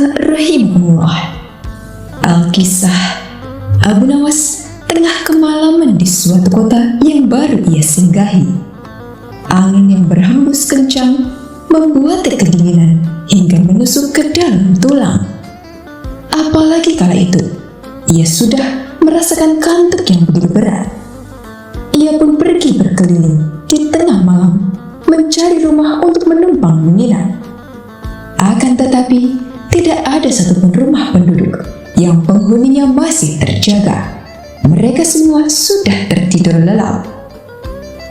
Azul rahimahullah. Alkisah, Abu Nawas tengah kemalaman di suatu kota yang baru ia singgahi. Angin yang berhembus kencang membuat kedinginan hingga menusuk ke dalam tulang. Apalagi kala itu, ia sudah merasakan kantuk yang begitu berat. Ia pun pergi berkeliling di tengah malam mencari rumah untuk menumpang menginap. Akan tetapi, tidak ada satupun rumah penduduk yang penghuninya masih terjaga. Mereka semua sudah tertidur lelap.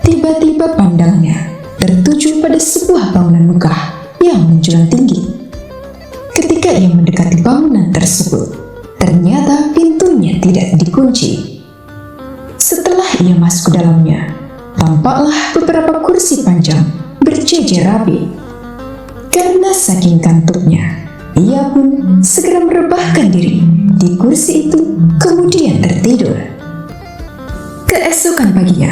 Tiba-tiba pandangannya tertuju pada sebuah bangunan megah yang menjulang tinggi. Ketika ia mendekati bangunan tersebut, ternyata pintunya tidak dikunci. Setelah ia masuk ke dalamnya, tampaklah beberapa kursi panjang berjejer rapi. Karena saking kantuknya, ia pun segera merebahkan diri di kursi itu, kemudian tertidur. Keesokan paginya,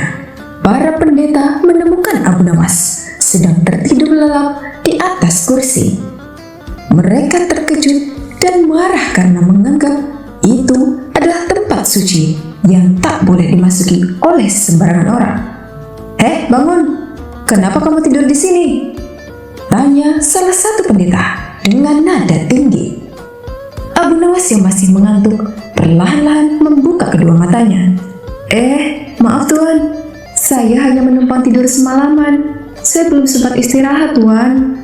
para pendeta menemukan Abu Nawas sedang tertidur lelap di atas kursi. Mereka terkejut dan marah karena menganggap itu adalah tempat suci yang tak boleh dimasuki oleh sembarangan orang. Bangun! Kenapa kamu tidur di sini? Tanya salah satu pendeta dengan nada tinggi. Abu Nawas yang masih mengantuk perlahan-lahan membuka kedua matanya. Maaf Tuan, saya hanya menumpang tidur semalaman. Saya belum sempat istirahat Tuan,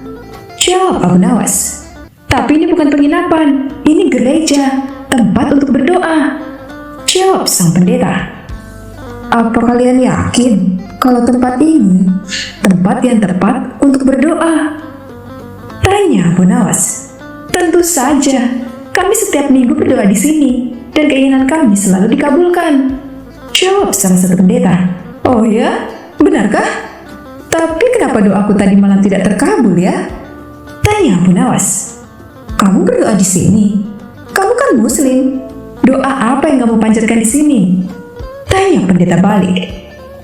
jawab Abu Nawas. Tapi ini bukan penginapan, ini gereja, tempat untuk berdoa, jawab sang pendeta. Apa kalian yakin kalau tempat ini tempat yang tepat untuk berdoa? Tanya Abu Nawas. Tentu saja, kami setiap minggu berdoa di sini dan keinginan kami selalu dikabulkan, jawab salah satu pendeta. Oh ya, benarkah? Tapi kenapa doaku tadi malam tidak terkabul ya? Tanya Abu Nawas. Kamu berdoa di sini? Kamu kan Muslim. Doa apa yang kamu panjatkan di sini? Tanya pendeta balik.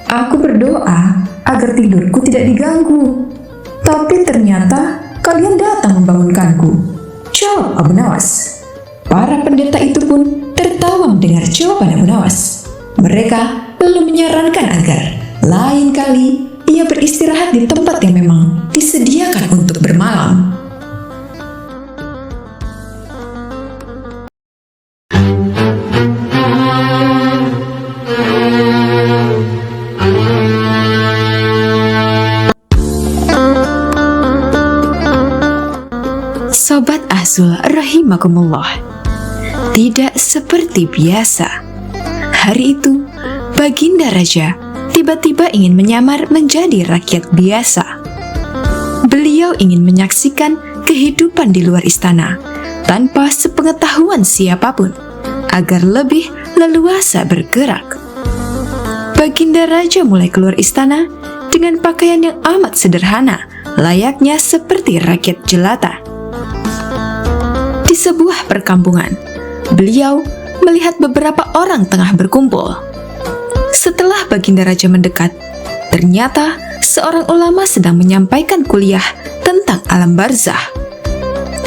Aku berdoa agar tidurku tidak diganggu. Tapi ternyata kalian datang membangunkanku, jawab Abu Nawas. Para pendeta itu pun tertawa mendengar jawaban Abu Nawas. Mereka lalu menyarankan agar lain kali ia beristirahat di tempat yang memang disediakan untuk bermalam. Sobat Azul rahimakumullah, tidak seperti biasa. Hari itu, Baginda Raja tiba-tiba ingin menyamar menjadi rakyat biasa. Beliau ingin menyaksikan kehidupan di luar istana tanpa sepengetahuan siapapun, agar lebih leluasa bergerak. Baginda Raja mulai keluar istana dengan pakaian yang amat sederhana, layaknya seperti rakyat jelata. Di sebuah perkampungan, beliau melihat beberapa orang tengah berkumpul. Setelah Baginda Raja mendekat, ternyata seorang ulama sedang menyampaikan kuliah tentang alam barzah.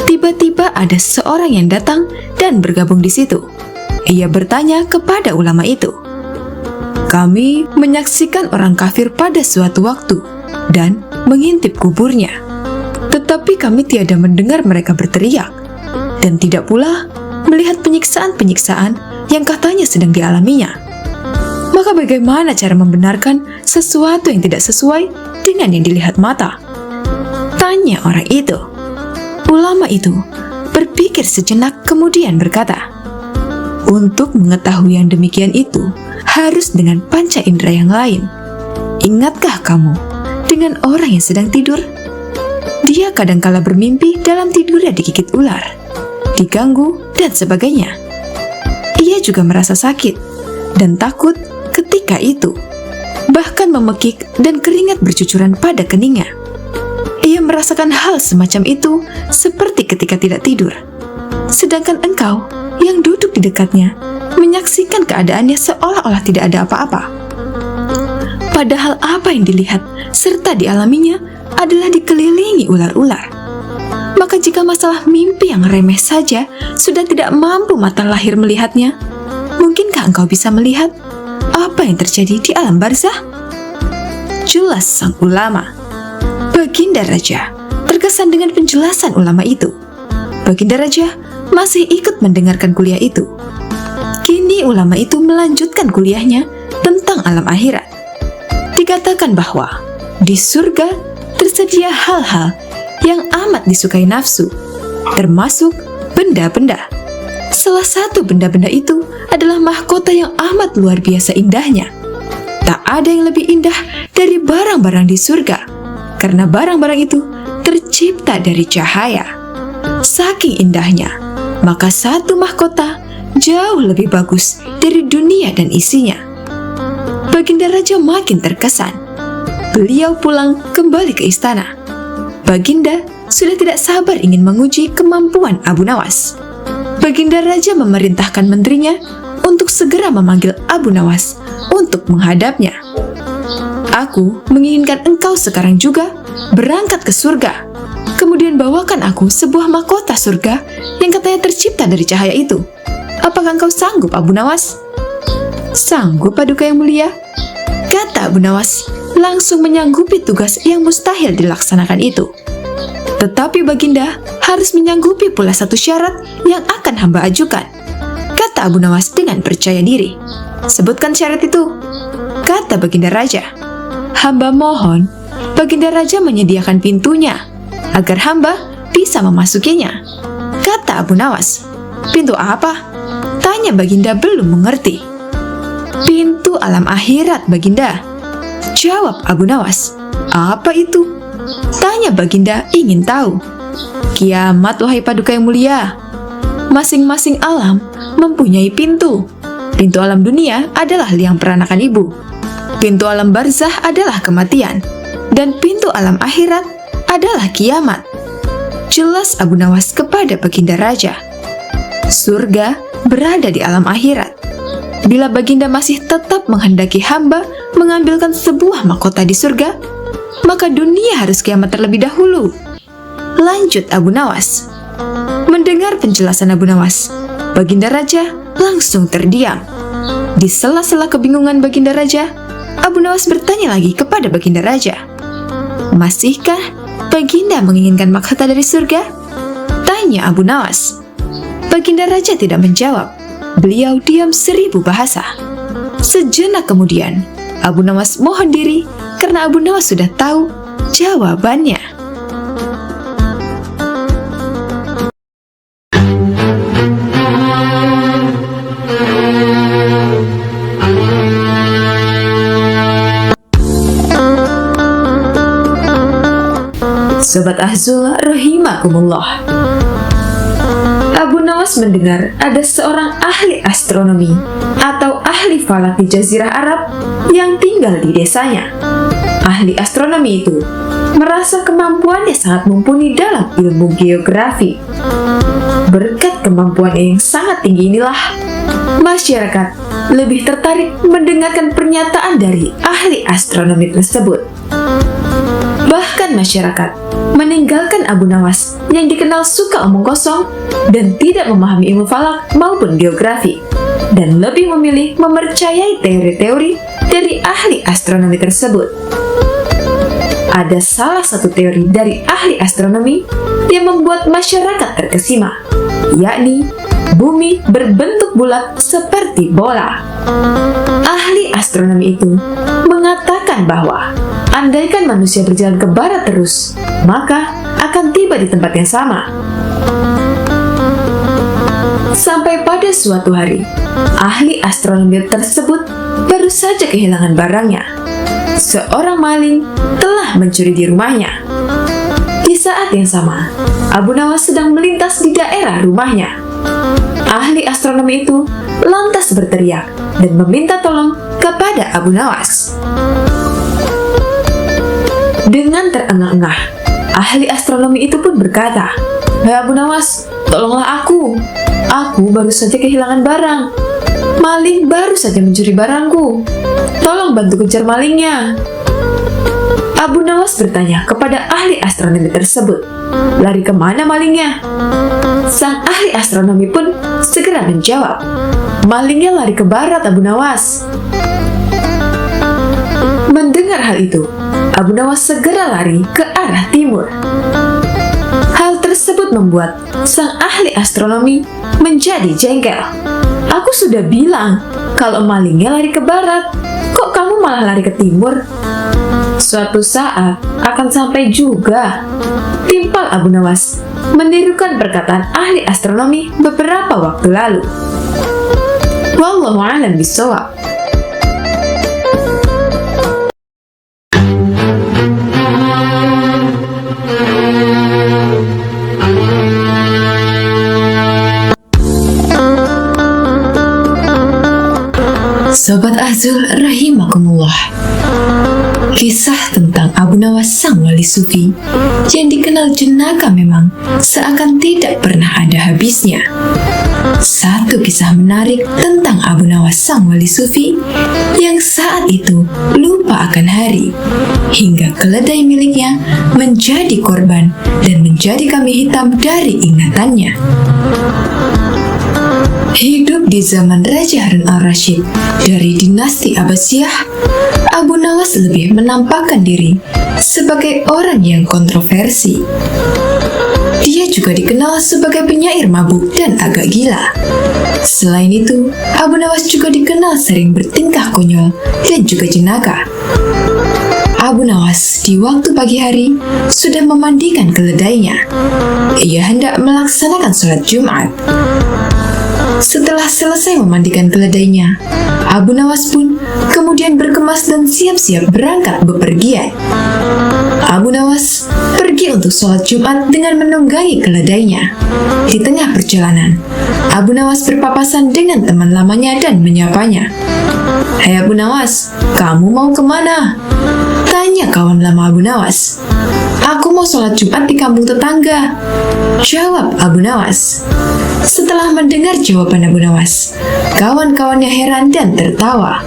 Tiba-tiba ada seorang yang datang dan bergabung di situ. Ia bertanya kepada ulama itu, "Kami menyaksikan orang kafir pada suatu waktu dan mengintip kuburnya. Tetapi kami tiada mendengar mereka berteriak, dan tidak pula melihat penyiksaan-penyiksaan yang katanya sedang dialaminya. Maka bagaimana cara membenarkan sesuatu yang tidak sesuai dengan yang dilihat mata?" Tanya orang itu. Ulama itu berpikir sejenak kemudian berkata, "Untuk mengetahui yang demikian itu harus dengan panca indera yang lain. Ingatkah kamu dengan orang yang sedang tidur? Dia kadangkala bermimpi dalam tidurnya digigit ular, diganggu, dan sebagainya. Ia juga merasa sakit dan takut ketika itu, bahkan memekik dan keringat bercucuran pada keningnya. Ia merasakan hal semacam itu seperti ketika tidak tidur. Sedangkan engkau yang duduk di dekatnya menyaksikan keadaannya seolah-olah tidak ada apa-apa. Padahal apa yang dilihat serta dialaminya adalah dikelilingi ular-ular. Maka jika masalah mimpi yang remeh saja sudah tidak mampu mata lahir melihatnya, mungkinkah engkau bisa melihat apa yang terjadi di alam barzah? Jelas sang ulama. Baginda Raja terkesan dengan penjelasan ulama itu. Baginda Raja masih ikut mendengarkan kuliah itu. Kini ulama itu melanjutkan kuliahnya tentang alam akhirat. Dikatakan bahwa di surga tersedia hal-hal yang amat disukai nafsu, termasuk benda-benda. Salah satu benda-benda itu adalah mahkota yang amat luar biasa indahnya. Tak ada yang lebih indah dari barang-barang di surga, karena barang-barang itu tercipta dari cahaya. Saking indahnya, maka satu mahkota jauh lebih bagus dari dunia dan isinya. Baginda Raja makin terkesan. Beliau pulang kembali ke istana. Baginda sudah tidak sabar ingin menguji kemampuan Abu Nawas. Baginda Raja memerintahkan menterinya untuk segera memanggil Abu Nawas untuk menghadapnya. Aku menginginkan engkau sekarang juga berangkat ke surga. Kemudian bawakan aku sebuah mahkota surga yang katanya tercipta dari cahaya itu. Apakah engkau sanggup, Abu Nawas? Sanggup, Paduka yang mulia, kata Abu Nawas, langsung menyanggupi tugas yang mustahil dilaksanakan itu. Tetapi Baginda harus menyanggupi pula satu syarat yang akan hamba ajukan, kata Abu Nawas dengan percaya diri. Sebutkan syarat itu, kata Baginda Raja. Hamba mohon Baginda Raja menyediakan pintunya agar hamba bisa memasukinya, kata Abu Nawas. Pintu apa? Tanya Baginda belum mengerti. Pintu alam akhirat, Baginda, jawab Abu Nawas. Apa itu? Tanya Baginda ingin tahu. Kiamat, wahai Paduka yang mulia. Masing-masing alam mempunyai pintu. Pintu alam dunia adalah liang peranakan ibu. Pintu alam barzah adalah kematian. Dan pintu alam akhirat adalah kiamat. Jelas Abu Nawas kepada Baginda Raja. Surga berada di alam akhirat. Bila Baginda masih tetap menghendaki hamba mengambilkan sebuah mahkota di surga, maka dunia harus kiamat terlebih dahulu. Lanjut Abu Nawas. Mendengar penjelasan Abu Nawas, Baginda Raja langsung terdiam. Di sela-sela kebingungan Baginda Raja, Abu Nawas bertanya lagi kepada Baginda Raja. Masihkah Baginda menginginkan mahkota dari surga? Tanya Abu Nawas. Baginda Raja tidak menjawab. Beliau diam 1000 bahasa. Sejenak kemudian, Abu Nawas mohon diri karena Abu Nawas sudah tahu jawabannya. Sobat Ahzul rahimakumullah. Abu Nawas mendengar ada seorang ahli astronomi atau ahli falak di Jazirah Arab yang tinggal di desanya. Ahli astronomi itu merasa kemampuannya sangat mumpuni dalam ilmu geografi. Berkat kemampuannya yang sangat tinggi inilah, masyarakat lebih tertarik mendengarkan pernyataan dari ahli astronomi tersebut. Bahkan masyarakat meninggalkan Abu Nawas yang dikenal suka omong kosong dan tidak memahami ilmu falak maupun geografi, dan lebih memilih mempercayai teori-teori dari ahli astronomi tersebut. Ada salah satu teori dari ahli astronomi yang membuat masyarakat terkesima, yakni bumi berbentuk bulat seperti bola. Ahli astronomi itu mengatakan bahwa andaikan manusia berjalan ke barat terus, maka akan tiba di tempat yang sama. Sampai pada suatu hari, ahli astronomi tersebut baru saja kehilangan barangnya. Seorang maling telah mencuri di rumahnya. Di saat yang sama, Abu Nawas sedang melintas di daerah rumahnya. Ahli astronomi itu lantas berteriak dan meminta tolong kepada Abu Nawas. Dengan terengah-engah, ahli astronomi itu pun berkata, "Hai Abu Nawas, tolonglah aku. Aku baru saja kehilangan barang. Maling baru saja mencuri barangku. Tolong bantu kejar malingnya." Abu Nawas bertanya kepada ahli astronomi tersebut, "Lari kemana malingnya?" Sang ahli astronomi pun segera menjawab, "Malingnya lari ke barat, Abu Nawas." Mendengar hal itu, Abu Nawas segera lari ke arah timur. Hal tersebut membuat sang ahli astronomi menjadi jengkel. "Aku sudah bilang kalau malingnya lari ke barat, kok kamu malah lari ke timur?" "Suatu saat akan sampai juga," timpal Abu Nawas, menirukan perkataan ahli astronomi beberapa waktu lalu. Wallahu a'lam bishawab. Sobat Azul rahimakumullah, kisah tentang Abu Nawas sang wali sufi yang dikenal jenaka memang seakan tidak pernah ada habisnya. Satu kisah menarik tentang Abu Nawas sang wali sufi yang saat itu lupa akan hari hingga keledai miliknya menjadi korban dan menjadi kambing hitam dari ingatannya. Hidup di zaman Raja Harun al-Rasyid dari dinasti Abbasiyah, Abu Nawas lebih menampakkan diri sebagai orang yang kontroversi. Dia juga dikenal sebagai penyair mabuk dan agak gila. Selain itu, Abu Nawas juga dikenal sering bertingkah konyol dan juga jenaka. Abu Nawas di waktu pagi hari sudah memandikan keledainya. Ia hendak melaksanakan sholat Jumat. Setelah selesai memandikan keledainya, Abu Nawas pun kemudian berkemas dan siap-siap berangkat bepergian. Abu Nawas pergi untuk sholat Jumat dengan menunggangi keledainya. Di tengah perjalanan, Abu Nawas berpapasan dengan teman lamanya dan menyapanya. "Hai Abu Nawas, kamu mau kemana?" tanya kawan lama Abu Nawas. "Aku mau sholat Jumat di kampung tetangga," jawab Abu Nawas. Setelah mendengar jawaban Abu Nawas, kawan-kawannya heran dan tertawa.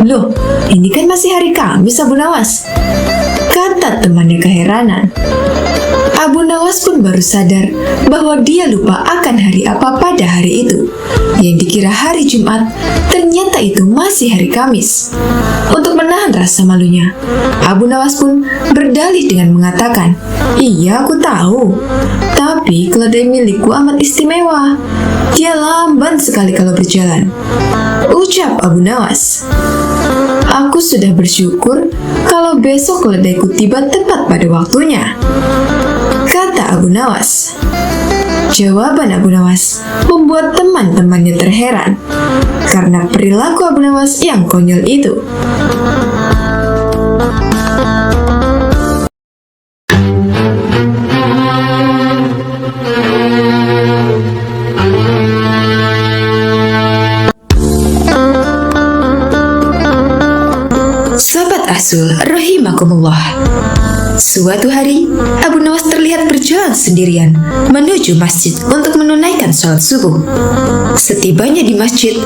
"Loh, ini kan masih hari Kamis, Abu Nawas," kata temannya keheranan. Abu Nawas pun baru sadar bahwa dia lupa akan hari apa pada hari itu. Yang dikira hari Jumat, ternyata itu masih hari Kamis. Untuk menahan rasa malunya, Abu Nawas pun berdalih dengan mengatakan, "Iya, aku tahu. Tapi keledai milikku amat istimewa. Dia lamban sekali kalau berjalan," ucap Abu Nawas. "Aku sudah bersyukur kalau besok keledaiku tiba tepat pada waktunya," kata Abu Nawas. Jawaban Abu Nawas membuat teman-temannya terheran karena perilaku Abu Nawas yang konyol itu. Sobat Azul rahimakumullah, suatu hari, Abu Nawas terlihat berjalan sendirian menuju masjid untuk menunaikan sholat subuh. Setibanya di masjid,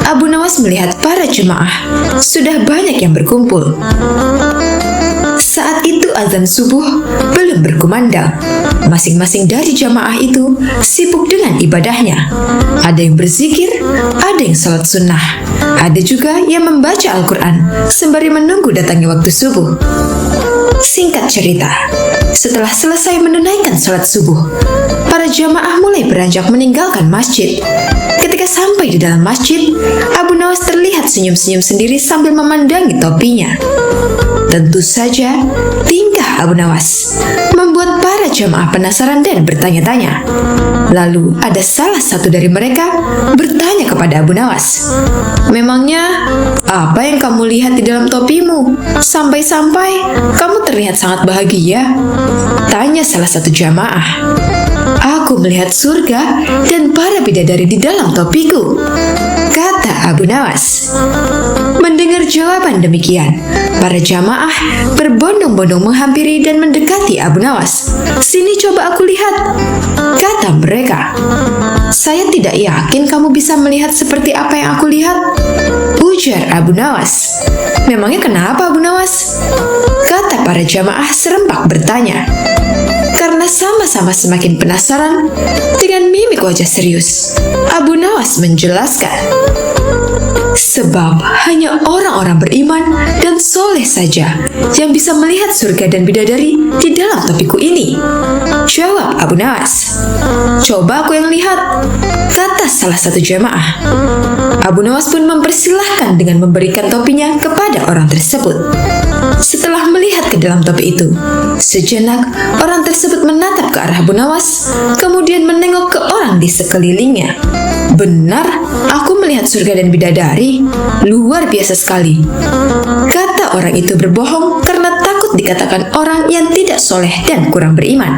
Abu Nawas melihat para jemaah sudah banyak yang berkumpul. Saat itu azan subuh belum berkumandang. Masing-masing dari jamaah itu sibuk dengan ibadahnya. Ada yang berzikir, ada yang sholat sunnah, ada juga yang membaca Al-Quran sembari menunggu datangnya waktu subuh. Singkat cerita, setelah selesai menunaikan sholat subuh, para jamaah mulai beranjak meninggalkan masjid. Ketika sampai di dalam masjid, Abu Nawas terlihat senyum-senyum sendiri sambil memandangi topinya. Tentu saja, tingkah Abu Nawas membuat para jamaah penasaran dan bertanya-tanya. Lalu ada salah satu dari mereka bertanya kepada Abu Nawas, "Memangnya apa yang kamu lihat di dalam topimu? Sampai-sampai kamu terlihat sangat bahagia," tanya salah satu jamaah. "Aku melihat surga dan para bidadari di dalam topiku," kata Abu Nawas. Mendengar jawaban demikian, para jamaah berbondong-bondong menghampiri dan mendekati Abu Nawas. "Sini coba aku lihat," kata mereka. "Saya tidak yakin kamu bisa melihat seperti apa yang aku lihat," ujar Abu Nawas. "Memangnya kenapa, Abu Nawas?" kata para jamaah serempak bertanya, karena sama-sama semakin penasaran. Dengan mimik wajah serius, Abu Nawas menjelaskan, sebab hanya orang-orang beriman dan soleh saja yang bisa melihat surga dan bidadari di dalam topiku ini. Jawab Abu Nawas. Coba aku yang lihat, kata salah satu jamaah. Abu Nawas pun mempersilahkan dengan memberikan topinya kepada orang tersebut. Setelah melihat ke dalam topi itu, sejenak orang tersebut menatap ke arah Abu Nawas, kemudian menengok ke orang di sekelilingnya. Benar, aku melihat surga dan bidadari. Luar biasa sekali. Kata orang itu berbohong karena takut dikatakan orang yang tidak soleh dan kurang beriman.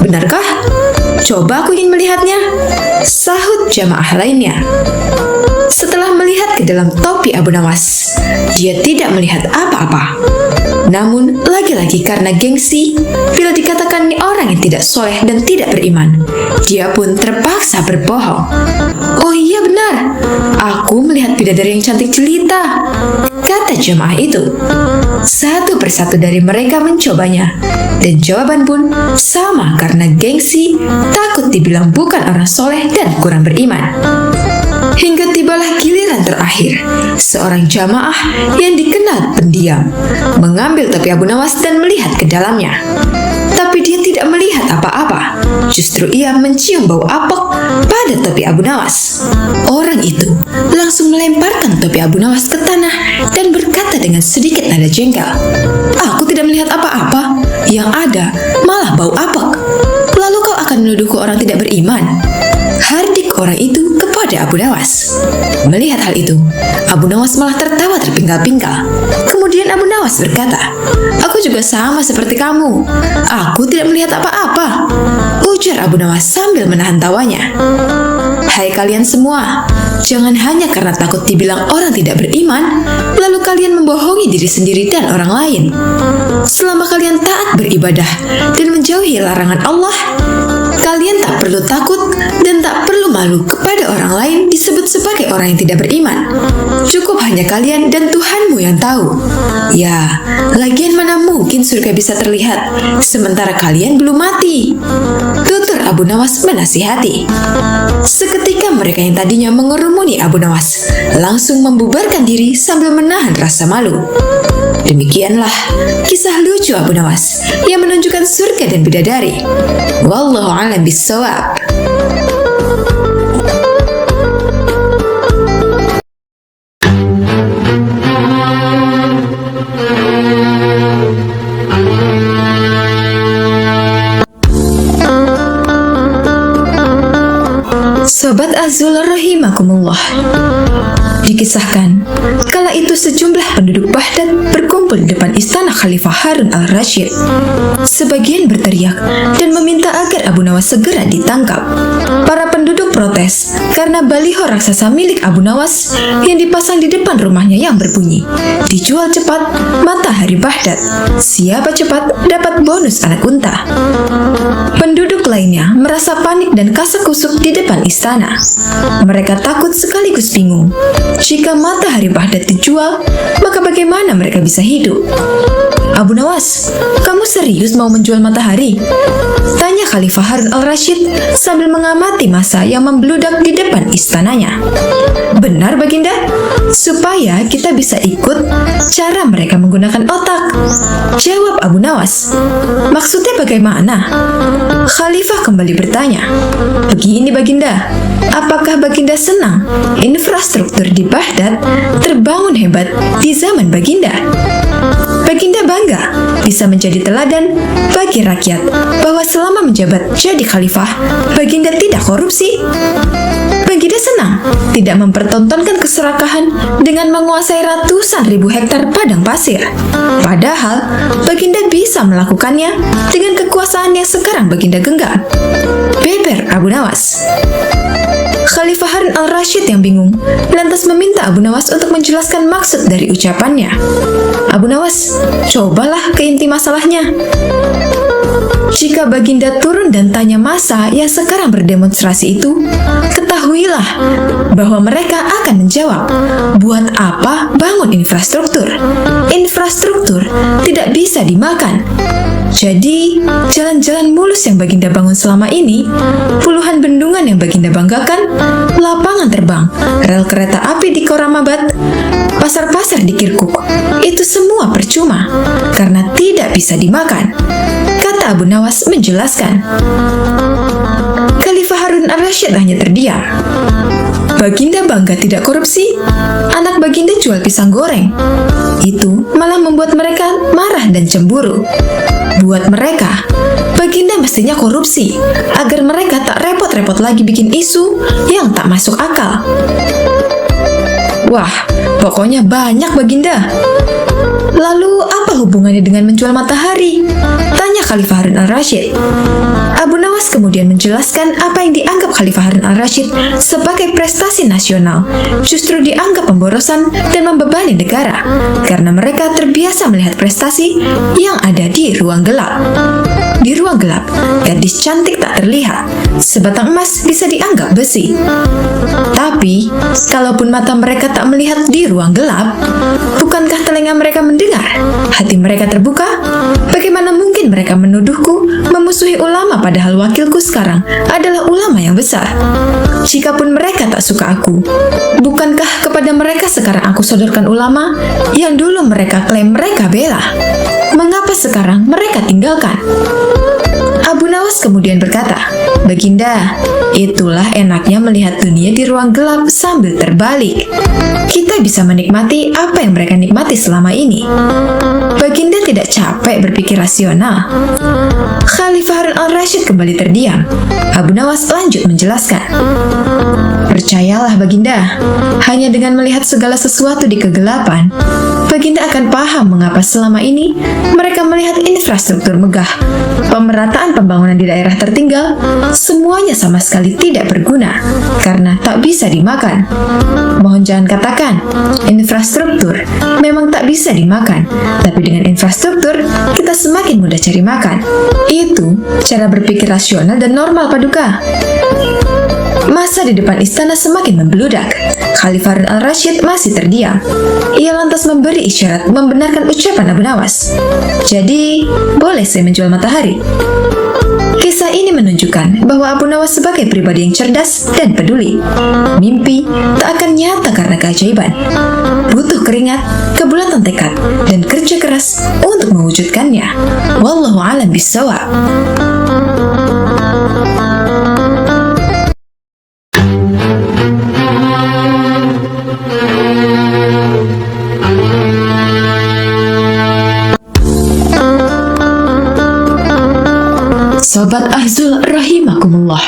Benarkah? Coba aku ingin melihatnya, sahut jamaah lainnya. Setelah melihat ke dalam topi Abu Nawas, dia tidak melihat apa-apa. Namun, lagi-lagi karena gengsi, bila dikatakan orang yang tidak soleh dan tidak beriman, dia pun terpaksa berbohong. Oh iya benar, aku melihat bidadari yang cantik jelita, kata jemaah itu. Satu persatu dari mereka mencobanya, dan jawaban pun sama karena gengsi, takut dibilang bukan orang soleh dan kurang beriman. Hingga tibalah giliran terakhir, seorang jamaah yang dikenal pendiam mengambil topi Abu Nawas dan melihat ke dalamnya. Tapi dia tidak melihat apa-apa, justru ia mencium bau apek pada topi Abu Nawas. Orang itu langsung melemparkan topi Abu Nawas ke tanah dan berkata dengan sedikit nada jengkel, aku tidak melihat apa-apa, yang ada malah bau apek. Lalu kau akan menuduhku orang tidak beriman? Hardik orang itu kepada Abu Nawas. Melihat hal itu, Abu Nawas malah tertawa terpinggal-pinggal. Kemudian Abu Nawas berkata, aku juga sama seperti kamu. Aku tidak melihat apa-apa, ujar Abu Nawas sambil menahan tawanya. Hai kalian semua, jangan hanya karena takut dibilang orang tidak beriman, lalu kalian membohongi diri sendiri dan orang lain. Selama kalian taat beribadah dan menjauhi larangan Allah, kalian tak perlu takut dan tak perlu malu kepada orang lain disebut sebagai orang yang tidak beriman. Cukup hanya kalian dan Tuhanmu yang tahu. Ya, lagian mana mungkin surga bisa terlihat sementara kalian belum mati, tutur Abu Nawas menasihati. Seketika mereka yang tadinya mengerumuni Abu Nawas langsung membubarkan diri sambil menahan rasa malu. Demikianlah kisah lucu Abu Nawas yang menunjukkan surga dan bidadari. Wallahu a'lam bishawab. Sobat Azul rahimakumullah. Dikisahkan, kala itu sejumlah penduduk Baghdad berkumpul di depan istana Khalifah Harun al-Rasyid. Sebagian berteriak dan meminta agar Abu Nawas segera ditangkap. Para penduduk protes karena baliho raksasa milik Abu Nawas yang dipasang di depan rumahnya yang berbunyi, dijual cepat, matahari Baghdad. Siapa cepat dapat bonus anak unta. Penduduk lainnya merasa panik dan kasak-kusuk di depan istana. Mereka takut sekaligus bingung. Jika matahari Baghdad dijual, maka bagaimana mereka bisa hidup? Abu Nawas, kamu serius mau menjual matahari? Tanya Khalifah Harun al-Rasyid sambil mengamati massa yang membludak di depan istananya. Benar Baginda, supaya kita bisa ikut cara mereka menggunakan otak, jawab Abu Nawas. Maksudnya bagaimana? Khalifah kembali bertanya. Begini Baginda, apakah Baginda senang infrastruktur di Baghdad terbangun hebat di zaman Baginda? Baginda bangga bisa menjadi teladan bagi rakyat bahwa selama menjabat jadi khalifah, Baginda tidak korupsi. Baginda senang tidak mempertontonkan keserakahan dengan menguasai ratusan ribu hektar padang pasir. Padahal, Baginda bisa melakukannya dengan kekuasaan yang sekarang Baginda genggam. Beber Abu Nawas. Khalifah Harun al-Rasyid yang bingung lantas meminta Abu Nawas untuk menjelaskan maksud dari ucapannya. Abu Nawas, cobalah ke inti masalahnya. Jika Baginda turun dan tanya massa yang sekarang berdemonstrasi itu, ketahuilah bahwa mereka akan menjawab, buat apa bangun infrastruktur? Infrastruktur tidak bisa dimakan. Jadi, jalan-jalan mulus yang Baginda bangun selama ini, puluhan bendungan yang Baginda banggakan, lapangan terbang, rel kereta api di Koramabad, pasar-pasar di Kirkuk, itu semua percuma karena tidak bisa dimakan. Kata Abu Nawas menjelaskan. Khalifah Harun Ar-Rasyid hanya terdiam. Baginda bangga tidak korupsi, anak Baginda jual pisang goreng. Itu malah membuat mereka marah dan cemburu. Buat mereka, Baginda mestinya korupsi, agar mereka tak repot-repot lagi bikin isu yang tak masuk akal. Wah, pokoknya banyak Baginda. Lalu apa hubungannya dengan menjual matahari? Tanya Khalifah Harun Ar-Rasyid. Abu Nawas kemudian menjelaskan apa yang dianggap Khalifah Harun Ar-Rasyid sebagai prestasi nasional justru dianggap pemborosan dan membebani negara karena mereka terbiasa melihat prestasi yang ada di ruang gelap. Di ruang gelap, gadis cantik tak terlihat, sebatang emas bisa dianggap besi. Tapi, kalaupun mata mereka tak melihat di ruang gelap, bukankah telinga mereka mendengar? Hati mereka terbuka? Bagaimana mungkin mereka menuduhku memusuhi ulama padahal wakilku sekarang adalah ulama yang besar? Jikapun mereka tak suka aku, bukankah kepada mereka sekarang aku sodorkan ulama yang dulu mereka klaim mereka bela? Mengapa sekarang mereka tinggalkan? Abu Nawas kemudian berkata, Baginda, itulah enaknya melihat dunia di ruang gelap sambil terbalik. Kita bisa menikmati apa yang mereka nikmati selama ini. Baginda tidak capek berpikir rasional. Khalifah Harun Al-Rasyid kembali terdiam. Abu Nawas lanjut menjelaskan. Percayalah Baginda, hanya dengan melihat segala sesuatu di kegelapan, Baginda akan paham mengapa selama ini mereka melihat infrastruktur megah, pemerataan pembangunan di daerah tertinggal, semuanya sama sekali tidak berguna karena tak bisa dimakan. Mohon jangan katakan, infrastruktur memang tak bisa dimakan, tapi dengan infrastruktur kita semakin mudah cari makan. Itu cara berpikir rasional dan normal Paduka. Masa di depan istana semakin membeludak. Khalifah Harun Al-Rasyid masih terdiam. Ia lantas memberi isyarat membenarkan ucapan Abu Nawas. Jadi, boleh saya menjual matahari? Kisah ini menunjukkan bahwa Abu Nawas sebagai pribadi yang cerdas dan peduli. Mimpi tak akan nyata karena keajaiban. Butuh keringat, kebulatan tekad, dan kerja keras untuk mewujudkannya. Wallahu a'lam bishawab. Sobat Ahzul rahimakumullah.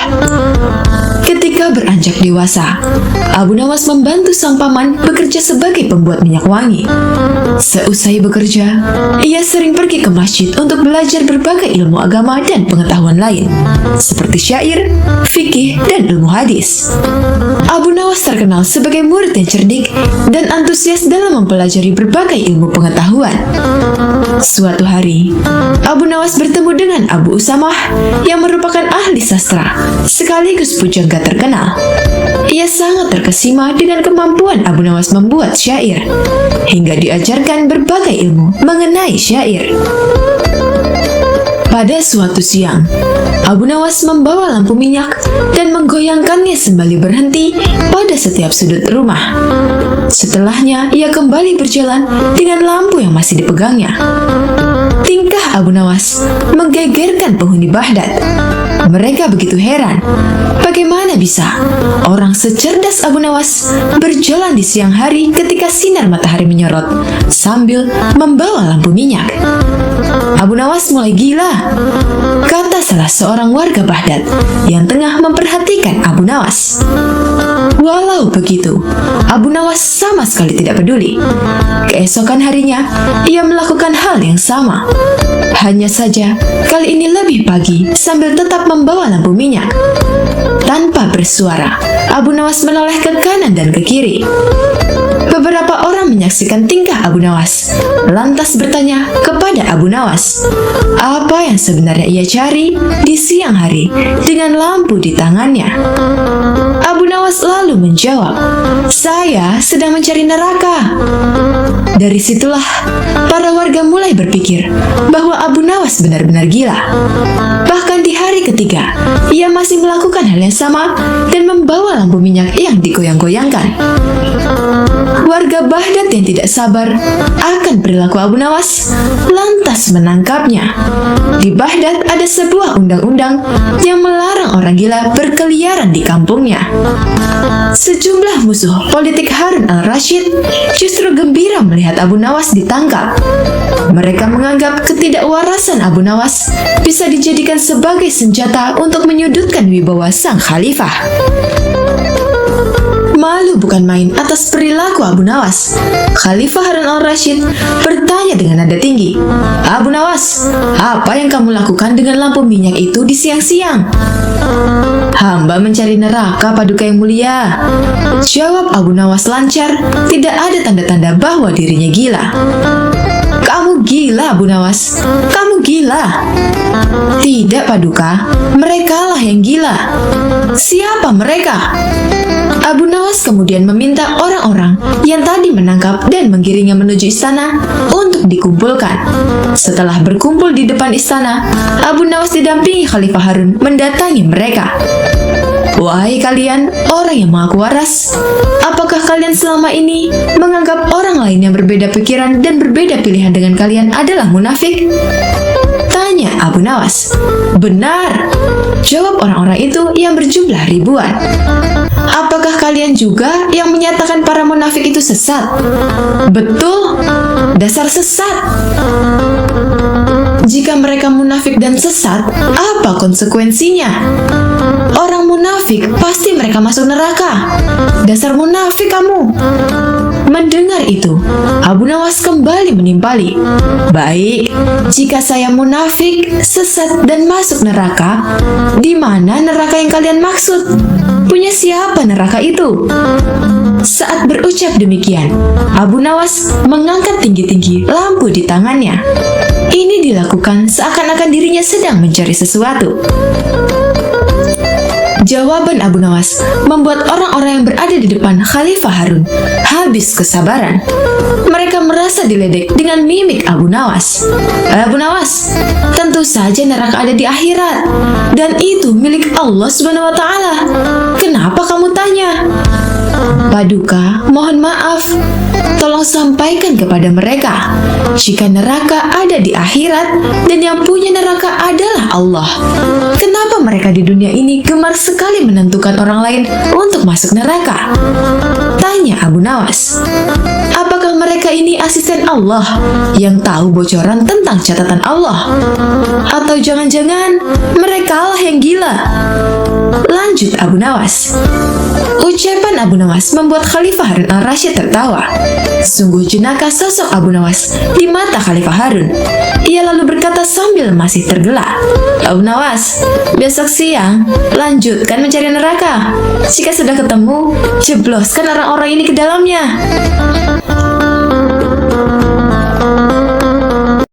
Ketika beranjak dewasa, Abu Nawas membantu sang paman bekerja sebagai pembuat minyak wangi. Seusai bekerja, ia sering pergi ke masjid untuk belajar berbagai ilmu agama dan pengetahuan lain, seperti syair, fikih, dan ilmu hadis. Abu Nawas terkenal sebagai murid yang cerdik dan antusias dalam mempelajari berbagai ilmu pengetahuan. Suatu hari, Abu Nawas bertemu dengan Abu Usamah yang merupakan ahli sastra, sekaligus pujangga terkenal. Ia sangat terkesima dengan kemampuan Abu Nawas membuat syair, hingga diajarkan berbagai ilmu mengenai syair. Pada suatu siang, Abu Nawas membawa lampu minyak dan menggoyangkannya sembari berhenti pada setiap sudut rumah. Setelahnya, ia kembali berjalan dengan lampu yang masih dipegangnya. Tingkah Abu Nawas menggegerkan penghuni Baghdad. Mereka begitu heran, bagaimana bisa orang secerdas Abu Nawas berjalan di siang hari ketika sinar matahari menyorot sambil membawa lampu minyak. Abu Nawas mulai gila, kata salah seorang warga Baghdad yang tengah memperhatikan Abu Nawas. Walau begitu, Abu Nawas sama sekali tidak peduli. Keesokan harinya, ia melakukan hal yang sama. Hanya saja, kali ini lebih pagi sambil tetap membawa lampu minyak. Tanpa bersuara, Abu Nawas menoleh ke kanan dan ke kiri. Beberapa orang menyaksikan tingkah Abu Nawas, lantas bertanya kepada Abu Nawas, apa yang sebenarnya ia cari di siang hari dengan lampu di tangannya. Abu Nawas lalu menjawab, saya sedang mencari neraka. Dari situlah para warga mulai berpikir bahwa Abu Nawas benar-benar gila. Bahkan di hari ketiga, ia masih melakukan hal yang sama dan membawa lampu minyak yang digoyang-goyangkan. Warga Baghdad yang tidak sabar akan perilaku Abu Nawas lantas menangkapnya. Di Baghdad ada sebuah undang-undang yang melarang orang gila berkeliaran di kampungnya. Sejumlah musuh politik Harun al-Rashid justru gembira melihat Abu Nawas ditangkap. Mereka menganggap ketidakwarasan Abu Nawas bisa dijadikan sebagai senjata untuk menyudutkan wibawa sang khalifah. Malu bukan main atas perilaku Abu Nawas. Khalifah Harun al-Rashid bertanya dengan nada tinggi, Abu Nawas, apa yang kamu lakukan dengan lampu minyak itu di siang-siang? Hamba mencari neraka, Paduka yang mulia. Jawab Abu Nawas lancar, tidak ada tanda-tanda bahwa dirinya gila. Kamu gila, Abu Nawas. Kamu gila. Tidak, Paduka. Merekalah yang gila. Siapa mereka? Abu Nawas kemudian meminta orang-orang yang tadi menangkap dan menggiringnya menuju istana untuk dikumpulkan. Setelah berkumpul di depan istana, Abu Nawas didampingi Khalifah Harun mendatangi mereka. Wahai kalian, orang yang mengaku waras, apakah kalian selama ini menganggap orang lain yang berbeda pikiran dan berbeda pilihan dengan kalian adalah munafik? Tanya Abu Nawas. Benar, jawab orang-orang itu yang berjumlah ribuan. Apakah kalian juga yang menyatakan para munafik itu sesat? Betul, dasar sesat. Jika mereka munafik dan sesat, apa konsekuensinya? Orang munafik pasti mereka masuk neraka. Dasar munafik kamu. Mendengar itu, Abu Nawas kembali menimpali. Baik, jika saya munafik, sesat dan masuk neraka, di mana neraka yang kalian maksud? Punya siapa neraka itu? Saat berucap demikian, Abu Nawas mengangkat tinggi-tinggi lampu di tangannya. Ini dilakukan seakan-akan dirinya sedang mencari sesuatu. Jawaban Abu Nawas membuat orang-orang yang berada di depan Khalifah Harun habis kesabaran. Mereka merasa diledek dengan mimik Abu Nawas. Abu Nawas, tentu saja neraka ada di akhirat, dan itu milik Allah Subhanahu wa Ta'ala. Kenapa kamu tanya? Paduka, mohon maaf. Tolong sampaikan kepada mereka, jika neraka ada di akhirat dan yang punya neraka adalah Allah. Kenapa mereka di dunia ini gemar sekali menentukan orang lain untuk masuk neraka? Tanya Abu Nawas. Apakah mereka ini asisten Allah yang tahu bocoran tentang catatan Allah? Atau jangan-jangan merekalah yang gila? Lanjut Abu Nawas. Ucapan Abu Nawas membuat Khalifah Harun al-Rashid tertawa. Sungguh jenaka sosok Abu Nawas di mata Khalifah Harun. Ia lalu berkata sambil masih tergelak, Abu Nawas, besok siang lanjutkan mencari neraka. Jika sudah ketemu, jebloskan orang-orang ini ke dalamnya.